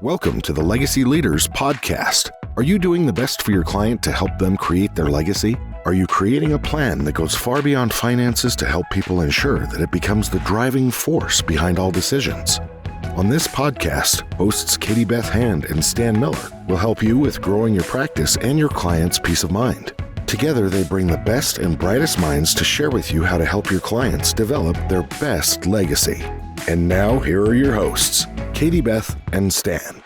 Welcome to the Legacy Leaders Podcast. Are you doing the best for your client to help them create their legacy? Are you creating a plan that goes far beyond finances to help people ensure that it becomes the driving force behind all decisions? On this podcast, hosts Katie Beth and Stan Miller will help you with growing your practice and your clients' peace of mind. Together, they bring the best and brightest minds to share with you how to help your clients develop their best legacy. And now, here are your hosts, Katie Beth and Stan.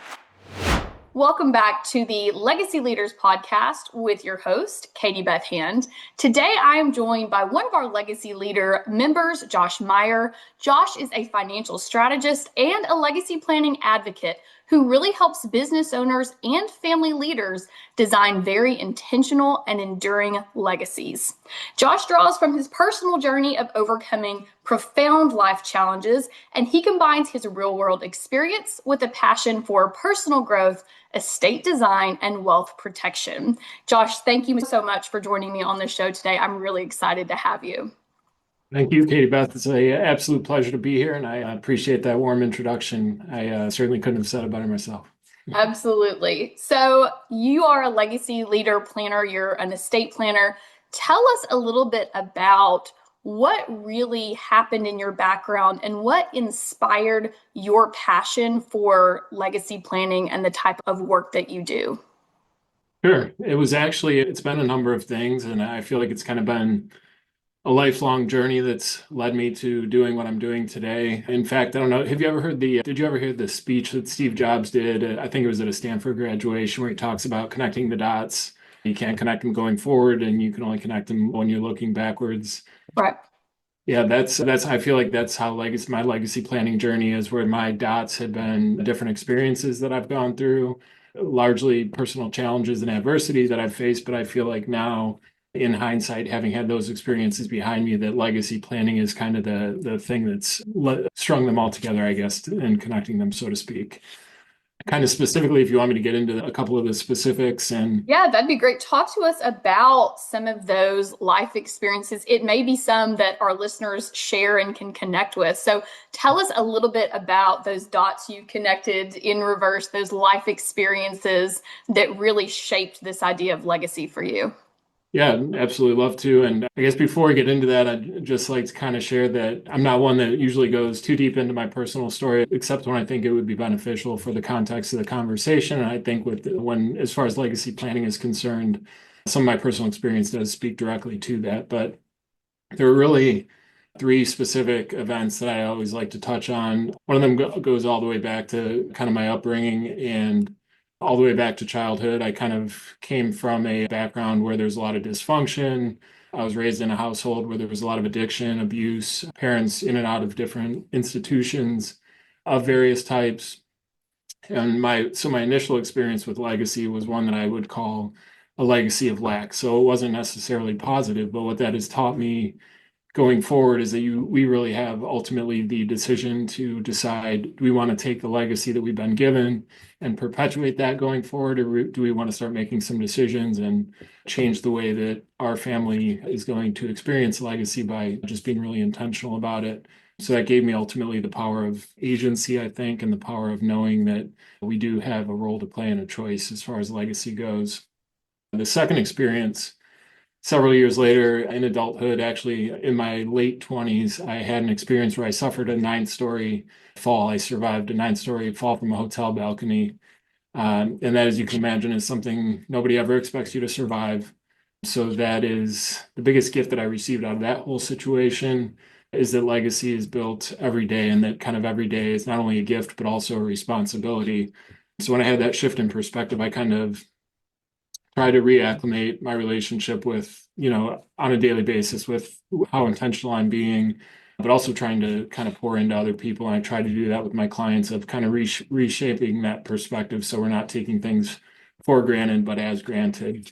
Welcome back to the Legacy Leaders Podcast with your host, Katie Beth Hand. Today, I am joined by one of our Legacy Leader members, Josh Meyer. Josh is a financial strategist and a legacy planning advocate who really helps business owners and family leaders design very intentional and enduring legacies. Josh draws from his personal journey of overcoming profound life challenges, and he combines his real-world experience with a passion for personal growth, estate design, and wealth protection. Josh, thank you so much for joining me on the show today. I'm really excited to have you. Thank you, Katie Beth. It's an absolute pleasure to be here, and I appreciate that warm introduction. I certainly couldn't have said it better myself. Absolutely. So you are a legacy leader planner. You're an estate planner. Tell us a little bit about what really happened in your background and what inspired your passion for legacy planning and the type of work that you do. Sure. It's been a number of things, and I feel like it's kind of been a lifelong journey that's led me to doing what I'm doing today. In fact, I don't know, did you ever hear the speech that Steve Jobs did? I think it was at a Stanford graduation where he talks about connecting the dots. You can't connect them going forward, and you can only connect them when you're looking backwards. Right. Yeah, I feel like that's how my legacy planning journey is, where my dots have been different experiences that I've gone through, largely personal challenges and adversity that I've faced. But I feel like now, in hindsight, having had those experiences behind me, that legacy planning is kind of the thing that's strung them all together, I guess, and connecting them, so to speak. Kind of specifically, if you want me to get into a couple of the specifics. Yeah, that'd be great. Talk to us about some of those life experiences. It may be some that our listeners share and can connect with. So tell us a little bit about those dots you connected in reverse, those life experiences that really shaped this idea of legacy for you. Yeah, absolutely love to. And I guess before we get into that, I'd just like to kind of share that I'm not one that usually goes too deep into my personal story, except when I think it would be beneficial for the context of the conversation. And I think as far as legacy planning is concerned, some of my personal experience does speak directly to that. But there are really three specific events that I always like to touch on. One of them goes all the way back to kind of my upbringing and all the way back to childhood. I kind of came from a background where there's a lot of dysfunction. I was raised in a household where there was a lot of addiction, abuse, parents in and out of different institutions of various types. And my initial experience with legacy was one that I would call a legacy of lack. So it wasn't necessarily positive, but what that has taught me going forward is that we really have ultimately the decision to decide, do we want to take the legacy that we've been given and perpetuate that going forward, or do we want to start making some decisions and change the way that our family is going to experience legacy by just being really intentional about it? So that gave me ultimately the power of agency, I think, and the power of knowing that we do have a role to play and a choice as far as legacy goes. The second experience, several years later in adulthood, actually in my late 20s, I had an experience where I suffered a 9-story fall. I survived a 9-story fall from a hotel balcony. And that, as you can imagine, is something nobody ever expects you to survive. So that is the biggest gift that I received out of that whole situation, is that legacy is built every day, and that kind of every day is not only a gift, but also a responsibility. So when I had that shift in perspective, I kind of try to reacclimate my relationship with, on a daily basis, with how intentional I'm being, but also trying to kind of pour into other people. And I try to do that with my clients, of kind of reshaping that perspective, so we're not taking things for granted, but as granted.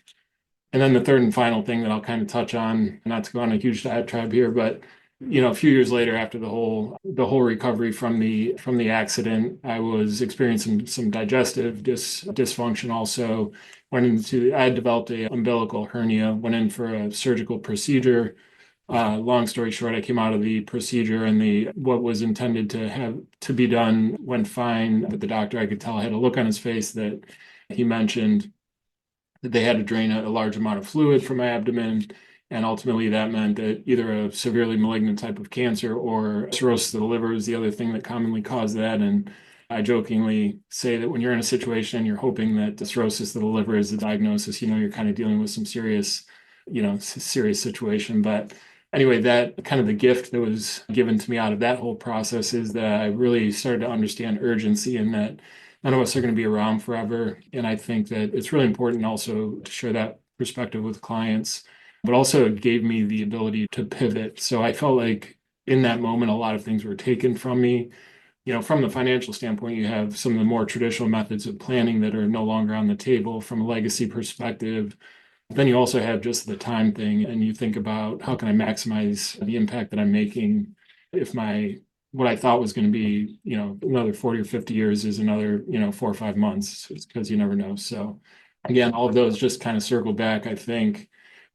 And then the third and final thing that I'll kind of touch on, not to go on a huge diatribe here, but a few years later, after the whole recovery from the accident, I was experiencing some digestive dysfunction. Also, I had developed a umbilical hernia, went in for a surgical procedure, Long story short, I came out of the procedure and the what was intended to have to be done went fine. But the doctor, I could tell, had a look on his face that he mentioned that they had to drain a large amount of fluid from my abdomen. And ultimately, that meant that either a severely malignant type of cancer or cirrhosis of the liver is the other thing that commonly caused that. And I jokingly say that when you're in a situation and you're hoping that the cirrhosis of the liver is the diagnosis, you're kind of dealing with some serious, serious situation. But anyway, that kind of the gift that was given to me out of that whole process is that I really started to understand urgency and that none of us are going to be around forever. And I think that it's really important also to share that perspective with clients, but also it gave me the ability to pivot. So I felt like in that moment, a lot of things were taken from me. From the financial standpoint, you have some of the more traditional methods of planning that are no longer on the table from a legacy perspective. Then you also have just the time thing, and you think about how can I maximize the impact that I'm making if what I thought was going to be, another 40 or 50 years is another, 4 or 5 months, because you never know. So again, all of those just kind of circle back, I think,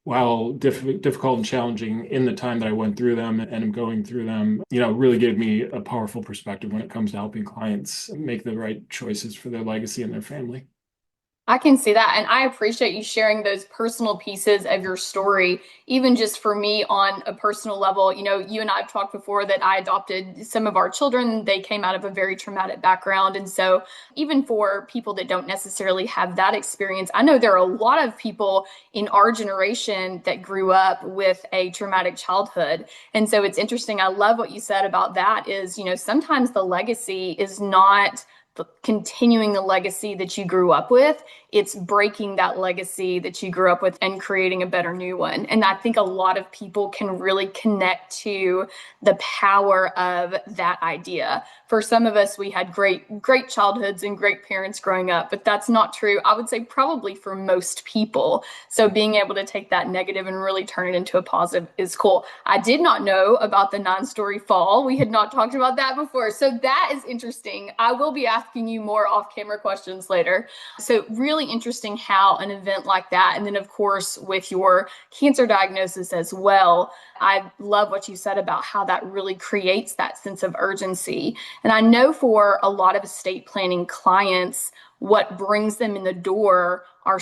while difficult and challenging in the time that I went through them and am going through them, really gave me a powerful perspective when it comes to helping clients make the right choices for their legacy and their family. I can see that. And I appreciate you sharing those personal pieces of your story, even just for me on a personal level. You and I have talked before that I adopted some of our children. They came out of a very traumatic background. And so, even for people that don't necessarily have that experience, I know there are a lot of people in our generation that grew up with a traumatic childhood. And so, it's interesting. I love what you said about that is, sometimes the legacy is not continuing the legacy that you grew up with. It's breaking that legacy that you grew up with and creating a better new one. And I think a lot of people can really connect to the power of that idea. For some of us, we had great childhoods and great parents growing up, but that's not true, I would say, probably for most people. So being able to take that negative and really turn it into a positive is cool. I did not know about the 9-story fall. We had not talked about that before. So that is interesting. I will be asking you more off-camera questions later. So really interesting how an event like that, and then of course with your cancer diagnosis as well, I love what you said about how that really creates that sense of urgency. And I know for a lot of estate planning clients, what brings them in the door are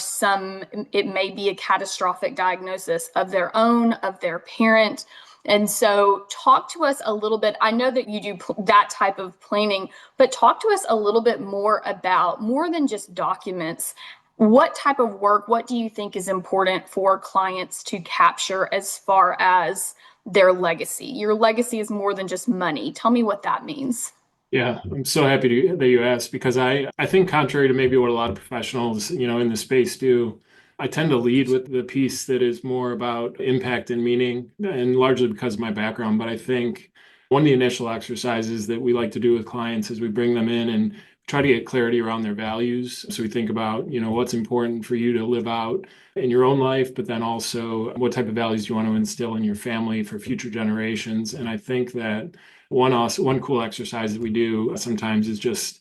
it may be a catastrophic diagnosis of their own, of their parent. And so talk to us a little bit. I know that you do that type of planning, but talk to us a little bit more about more than just documents. What type of work, what do you think is important for clients to capture as far as their legacy? Your legacy is more than just money. Tell me what that means. Yeah, I'm so happy that you asked because I think contrary to maybe what a lot of professionals, in the space do, I tend to lead with the piece that is more about impact and meaning, and largely because of my background. But I think one of the initial exercises that we like to do with clients is we bring them in and try to get clarity around their values. So we think about, what's important for you to live out in your own life, but then also what type of values do you want to instill in your family for future generations. And I think that one cool exercise that we do sometimes is just,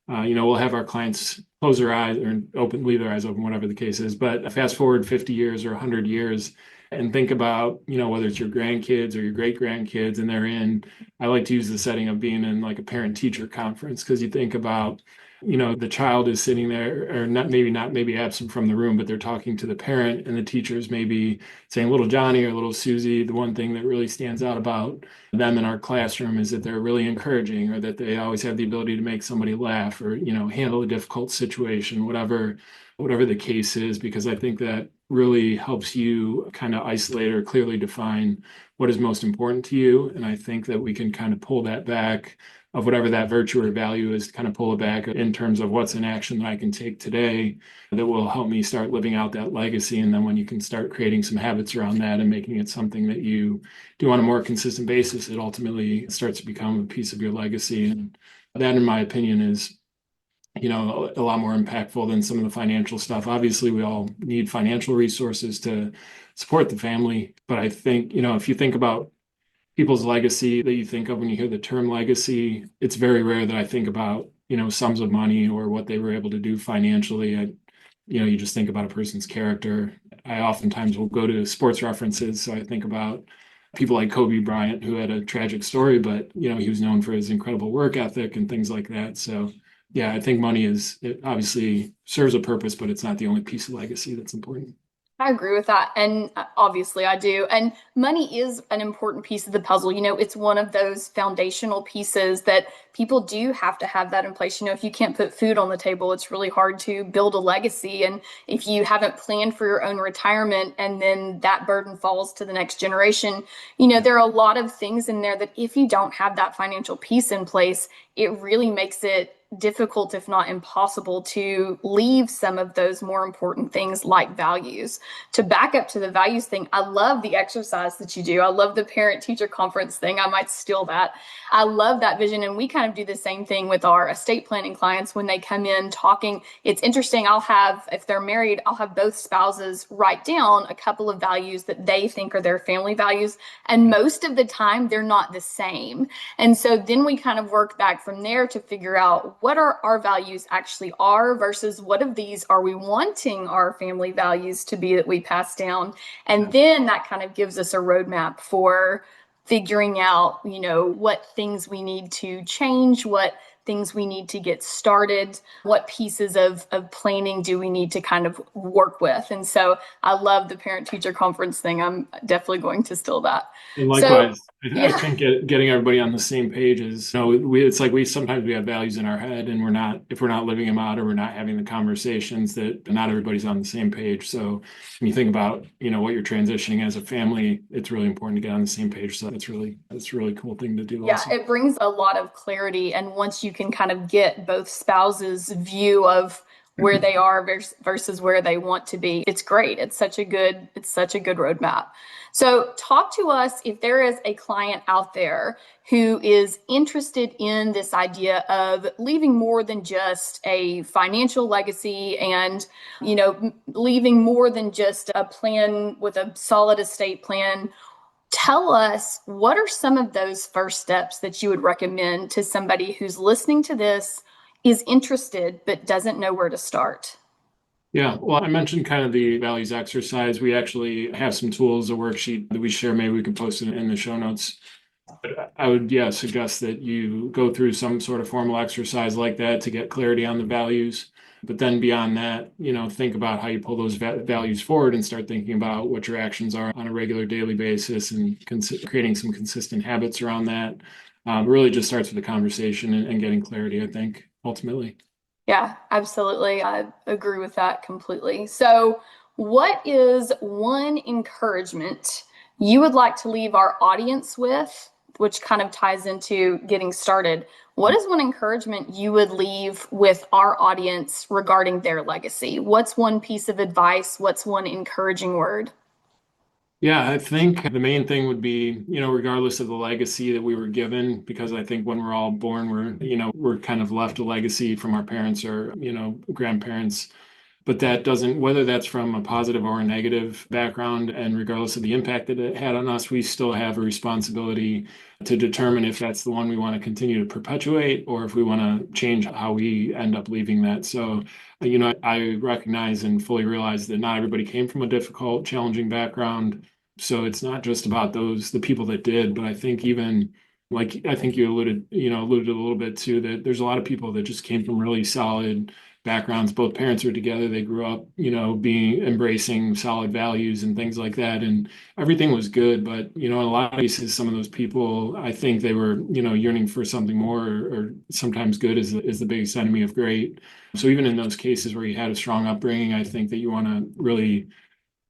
we'll have our clients close their eyes or leave their eyes open, whatever the case is. But fast forward 50 years or 100 years and think about, whether it's your grandkids or your great grandkids, and I like to use the setting of being in like a parent teacher conference, because you think about, the child is sitting there or maybe absent from the room, but they're talking to the parent, and the teachers maybe saying little Johnny or little Susie. The one thing that really stands out about them in our classroom is that they're really encouraging, or that they always have the ability to make somebody laugh, or, handle a difficult situation, whatever the case is, because I think that really helps you kind of isolate or clearly define what is most important to you. And I think that we can kind of pull that back of whatever that virtue or value is, to kind of pull it back in terms of what's an action that I can take today that will help me start living out that legacy. And then when you can start creating some habits around that and making it something that you do on a more consistent basis, it ultimately starts to become a piece of your legacy. And that, in my opinion, is a lot more impactful than some of the financial stuff. Obviously, we all need financial resources to support the family. But I think, if you think about people's legacy that you think of when you hear the term legacy, it's very rare that I think about, sums of money or what they were able to do financially. You just think about a person's character. I oftentimes will go to sports references. So I think about people like Kobe Bryant, who had a tragic story, but he was known for his incredible work ethic and things like that. So yeah, I think money it obviously serves a purpose, but it's not the only piece of legacy that's important. I agree with that. And obviously, I do. And money is an important piece of the puzzle. It's one of those foundational pieces that people do have to have that in place. If you can't put food on the table, it's really hard to build a legacy. And if you haven't planned for your own retirement and then that burden falls to the next generation, there are a lot of things in there that if you don't have that financial piece in place, it really makes it difficult, if not impossible, to leave some of those more important things like values. To back up to the values thing, I love the exercise that you do. I love the parent teacher conference thing. I might steal that. I love that vision. And we kind of do the same thing with our estate planning clients when they come in talking. It's interesting. If they're married, I'll have both spouses write down a couple of values that they think are their family values. And most of the time, they're not the same. And so then we kind of work back from there to figure out what our values actually are versus what of these are we wanting our family values to be that we pass down. And then that kind of gives us a roadmap for figuring out, what things we need to change, what things we need to get started, what pieces of planning do we need to kind of work with. And so I love the parent teacher conference thing. I'm definitely going to steal that. And So, likewise, I think getting everybody on the same page is, it's like we sometimes we have values in our head and if we're not living them out or we're not having the conversations, that not everybody's on the same page. So when you think about, what you're transitioning as a family, it's really important to get on the same page. So it's a really cool thing to do yeah, also. it brings a lot of clarity. And once you can kind of get both spouses' view of where they are versus where they want to be, it's great. It's such a good roadmap. So talk to us if there is a client out there who is interested in this idea of leaving more than just a financial legacy and, leaving more than just a plan with a solid estate plan. Tell us, what are some of those first steps that you would recommend to somebody who's listening to this, is interested, but doesn't know where to start? Yeah, well, I mentioned kind of the values exercise. We actually have some tools, a worksheet that we share. Maybe we can post it in the show notes. But I would, suggest that you go through some sort of formal exercise like that to get clarity on the values. But then beyond that, think about how you pull those values forward and start thinking about what your actions are on a regular daily basis and creating some consistent habits around that. Really just starts with a conversation and getting clarity, I think, ultimately. Yeah, absolutely. I agree with that completely. So, what is one encouragement you would like to leave our audience with, which kind of ties into getting started? What is one encouragement you would leave with our audience regarding their legacy? What's one piece of advice? What's one encouraging word? Yeah, I think the main thing would be, regardless of the legacy that we were given, because I think when we're all born, we're kind of left a legacy from our parents or, grandparents. But that doesn't, whether that's from a positive or a negative background, and regardless of the impact that it had on us, we still have a responsibility to determine if that's the one we want to continue to perpetuate or if we want to change how we end up leaving that. So, I recognize and fully realize that not everybody came from a difficult, challenging background. So it's not just about the people that did, but I think even like I think you alluded a little bit to that there's a lot of people that just came from really solid backgrounds. Both parents are together. They grew up, being embracing solid values and things like that. And everything was good. But, in a lot of cases, some of those people, I think they were, yearning for something more or sometimes good is the biggest enemy of great. So even in those cases where you had a strong upbringing, I think that you want to really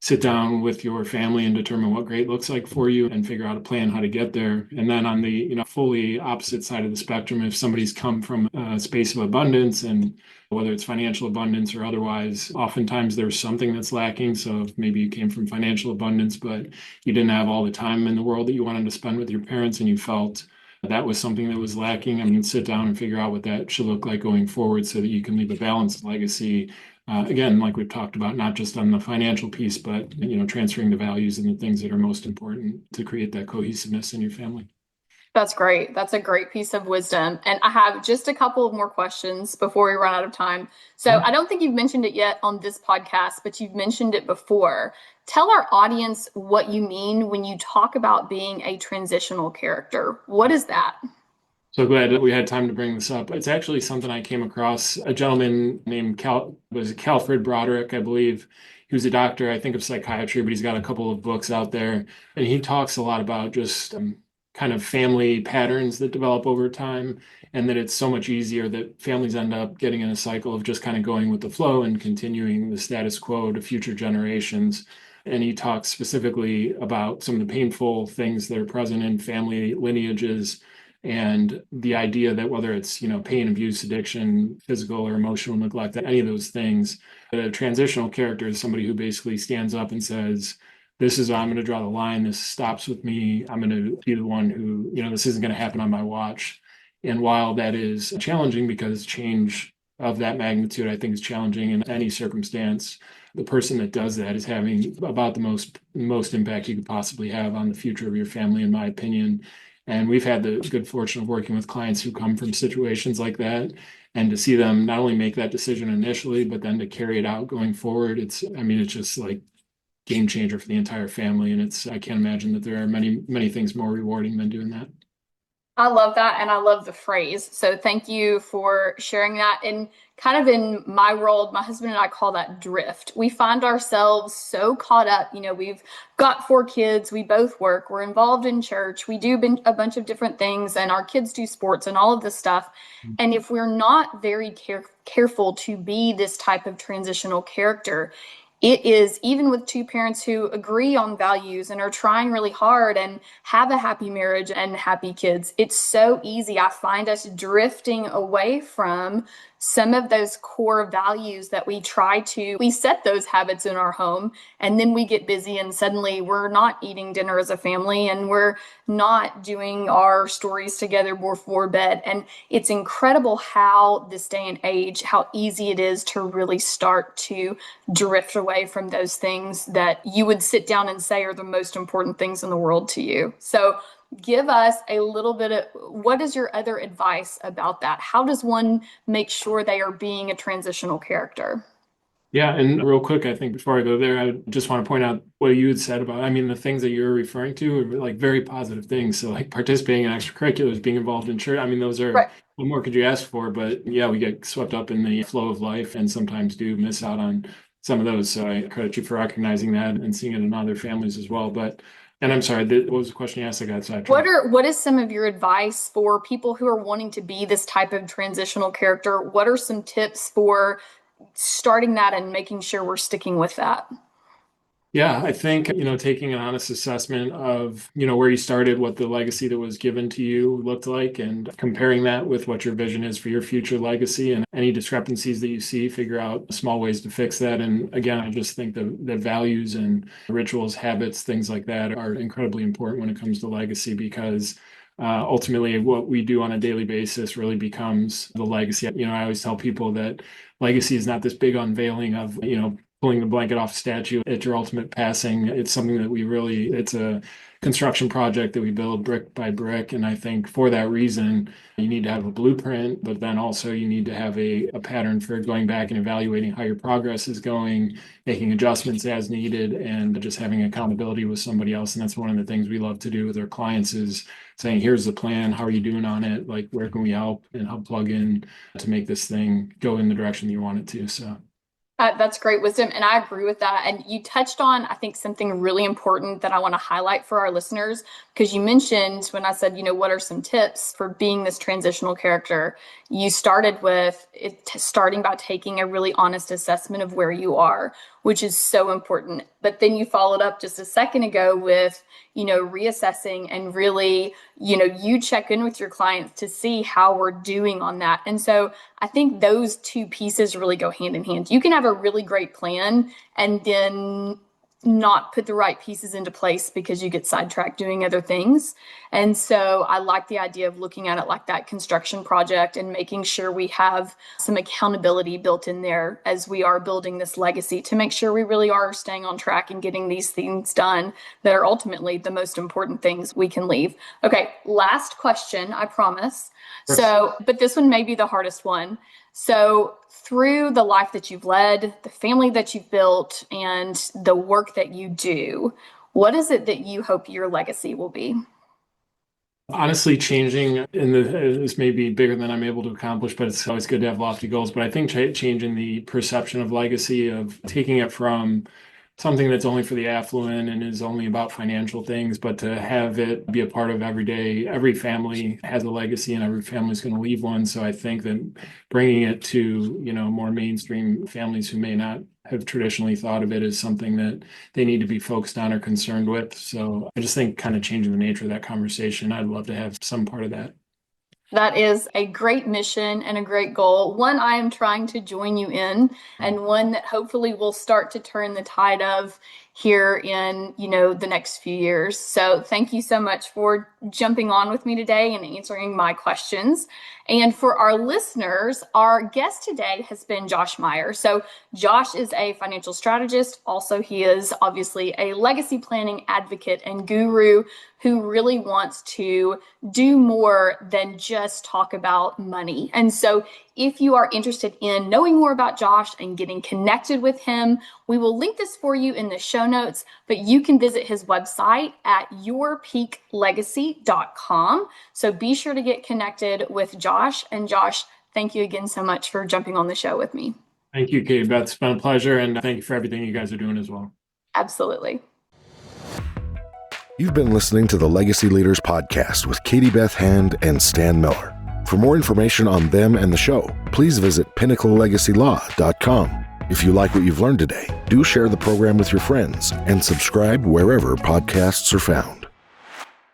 sit down with your family and determine what great looks like for you and figure out a plan how to get there. And then on the, fully opposite side of the spectrum, if somebody's come from a space of abundance, and whether it's financial abundance or otherwise, oftentimes there's something that's lacking. So if maybe you came from financial abundance, but you didn't have all the time in the world that you wanted to spend with your parents and you felt that was something that was lacking, I mean, sit down and figure out what that should look like going forward so that you can leave a balanced legacy. Again, like we've talked about, not just on the financial piece, but transferring the values and the things that are most important to create that cohesiveness in your family. That's great. That's a great piece of wisdom. And I have just a couple of more questions before we run out of time. So Yeah. I don't think you've mentioned it yet on this podcast, but you've mentioned it before. Tell our audience what you mean when you talk about being a transitional character. What is that? So glad that we had time to bring this up. It's actually something I came across. A gentleman named Calfred Broderick, I believe. He was a doctor, I think, of psychiatry, but he's got a couple of books out there. And he talks a lot about just kind of family patterns that develop over time, and that it's so much easier that families end up getting in a cycle of just kind of going with the flow and continuing the status quo to future generations. And he talks specifically about some of the painful things that are present in family lineages, and the idea that whether it's, pain, abuse, addiction, physical or emotional neglect, any of those things, a transitional character is somebody who basically stands up and says, this is, I'm going to draw the line. This stops with me. I'm going to be the one who, this isn't going to happen on my watch. And while that is challenging, because change of that magnitude, I think, is challenging in any circumstance, the person that does that is having about the most impact you could possibly have on the future of your family, in my opinion. And we've had the good fortune of working with clients who come from situations like that, and to see them not only make that decision initially, but then to carry it out going forward. It's just like game changer for the entire family. And I can't imagine that there are many, many things more rewarding than doing that. I love that. And I love the phrase. So thank you for sharing that. And kind of in my world, my husband and I call that drift. We find ourselves so caught up. We've got 4 kids. We both work. We're involved in church. We do a bunch of different things, and our kids do sports and all of this stuff. And if we're not very careful to be this type of transitional character, it is, even with 2 parents who agree on values and are trying really hard and have a happy marriage and happy kids, it's so easy. I find us drifting away from some of those core values that we set those habits in our home, and then we get busy and suddenly we're not eating dinner as a family and we're not doing our stories together before bed. And it's incredible how this day and age, how easy it is to really start to drift away from those things that you would sit down and say are the most important things in the world to you. So give us a little bit of, what is your other advice about that? How does one make sure they are being a transitional character? Yeah, and real quick, I think before I go there, I just want to point out what you had said about, the things that you're referring to are like very positive things. So like participating in extracurriculars, being involved in church, those are, Right. what more could you ask for? But yeah, we get swept up in the flow of life and sometimes do miss out on some of those. So I credit you for recognizing that and seeing it in other families as well. And I'm sorry, what was the question you asked? I got sidetracked. What is some of your advice for people who are wanting to be this type of transitional character? What are some tips for starting that and making sure we're sticking with that? Yeah, I think, taking an honest assessment of, where you started, what the legacy that was given to you looked like, and comparing that with what your vision is for your future legacy, and any discrepancies that you see, figure out small ways to fix that. And again, I just think the values and rituals, habits, things like that are incredibly important when it comes to legacy, because ultimately what we do on a daily basis really becomes the legacy. I always tell people that legacy is not this big unveiling of, pulling the blanket off a statue at your ultimate passing. It's something that it's a construction project that we build brick by brick. And I think for that reason, you need to have a blueprint, but then also you need to have a pattern for going back and evaluating how your progress is going, making adjustments as needed, and just having accountability with somebody else. And that's one of the things we love to do with our clients, is saying, here's the plan. How are you doing on it? Like, where can we help and help plug in to make this thing go in the direction you want it to? So. That's great wisdom. And I agree with that. And you touched on, I think, something really important that I want to highlight for our listeners, because you mentioned, when I said, what are some tips for being this transitional character? You started with starting by taking a really honest assessment of where you are, which is so important. But then you followed up just a second ago with, reassessing and really, you check in with your clients to see how we're doing on that. And so I think those 2 pieces really go hand in hand. You can have a really great plan and then not put the right pieces into place because you get sidetracked doing other things. And so I like the idea of looking at it like that construction project and making sure we have some accountability built in there as we are building this legacy to make sure we really are staying on track and getting these things done that are ultimately the most important things we can leave. Okay, last question, I promise. So, but this one may be the hardest one. So through the life that you've led, the family that you've built, and the work that you do, what is it that you hope your legacy will be? Honestly, changing this may be bigger than I'm able to accomplish, but it's always good to have lofty goals. But I think changing the perception of legacy, of taking it from something that's only for the affluent and is only about financial things, but to have it be a part of every day. Every family has a legacy and every family is going to leave one. So I think that bringing it to, more mainstream families who may not have traditionally thought of it as something that they need to be focused on or concerned with. So I just think kind of changing the nature of that conversation, I'd love to have some part of that. That is a great mission and a great goal. One I am trying to join you in, and one that hopefully will start to turn the tide of here in, the next few years. So thank you so much for jumping on with me today and answering my questions. And for our listeners, our guest today has been Josh Meyer. So Josh is a financial strategist. Also, he is obviously a legacy planning advocate and guru who really wants to do more than just talk about money. And so if you are interested in knowing more about Josh and getting connected with him, we will link this for you in the show notes, but you can visit his website at yourpeaklegacy.com. So be sure to get connected with Josh. And Josh, thank you again so much for jumping on the show with me. Thank you, Katie Beth. It's been a pleasure. And thank you for everything you guys are doing as well. Absolutely. You've been listening to the Legacy Leaders Podcast with Katie Beth Hand and Stan Miller. For more information on them and the show, please visit pinnaclelegacylaw.com. If you like what you've learned today, do share the program with your friends and subscribe wherever podcasts are found.